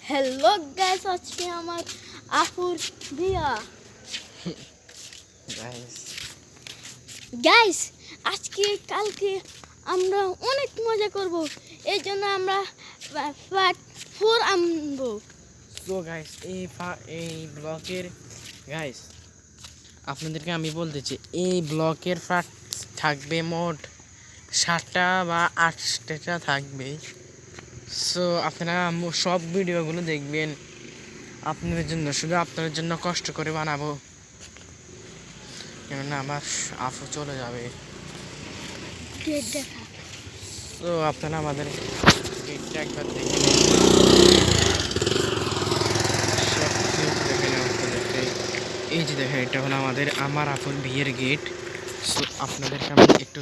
Hello guys, আজকে আমার আপুর বিয়া। গাইস আজকে কালকে আমরা অনেক মজা করব, এই জন্য আমরা পার্ট 4 আনবো। সো গাইস এই ব্লকের গাইস আপনাদেরকে আমি বলতেছি, এই ব্লকের পার্ট থাকবে মোট 7টা বা 8টা থাকবে। সো আপনারা সব ভিডিওগুলো দেখবেন, আপনাদের জন্য, শুধু আপনাদের জন্য কষ্ট করে বানাবো, কেননা আমার আপু চলে যাবে। তো আপনারা আমাদের গেটটা একবার দেখে নিন, এই যে দেখেন, এটা হলো আমার আপুর বিয়ের গেট। সো আপনাদেরকে আমি একটু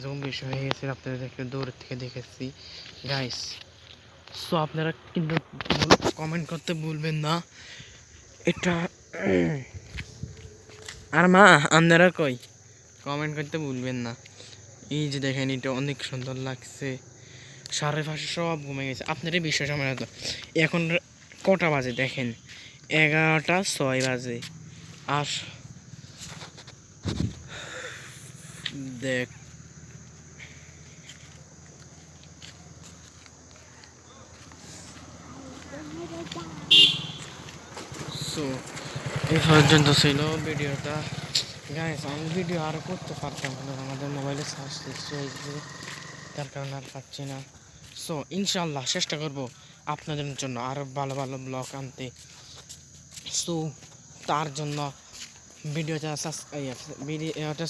জুম বেশি হয়ে গেছে, আপনাদের একটু দূর থেকে দেখেছি গাইস। সো আপনারা কিন্তু কমেন্ট করতে ভুলবেন না। এটা আর মা আপনারা কই কমেন্ট করতে ভুলবেন না। এই যে দেখেন, এটা অনেক সুন্দর লাগছে। সাড়ে পাশে সব ঘুমে গেছে, আপনারই বিশ্বাস হবে না তো। এখন কটা বাজে দেখেন, 11টা 6 বাজে। আর দেখ সো এই পর্যন্ত ছিল ভিডিওটা গাইস। আমি ভিডিও আরও করতে পারতাম, কিন্তু আমাদের মোবাইলে চার্জ শেষ হয়ে গেছে, তার কারণে আর পাচ্ছি না। সো ইনশাল্লাহ চেষ্টা করব আপনাদের জন্য আরও ভালো ভালো ব্লগ আনতে। সো তার জন্য ভিডিওটা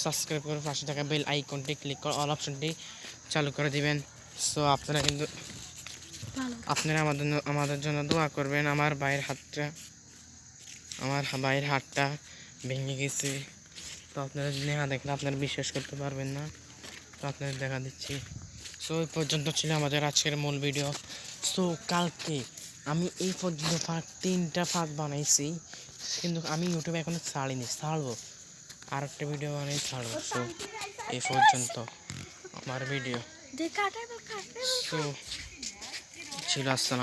সাবস্ক্রাইব করে পাশে থাকা বেল আইকনটি ক্লিক করে অল অপশনটি চালু করে দিবেন। সো আপনারা কিন্তু আমাদের জন্য দোয়া করবেন। আমার ভাইয়ের হাতটা ভেঙে গেছে, তো আপনারা নেহা দেখলে আপনারা বিশ্বাস করতে পারবেন না, তো আপনাদের দেখা দিচ্ছি। সো এই পর্যন্ত ছিল আমাদের আজকের মূল ভিডিও। সো কালকে আমি এই পর্যন্ত 3টা পার্ট বানাইছি, কিন্তু আমি ইউটিউবে এখনো ছাড়বো, আর একটা ভিডিও বানাই ছাড়বো। সো এই পর্যন্ত আমার ভিডিও। সো ছিল, আসসালাম।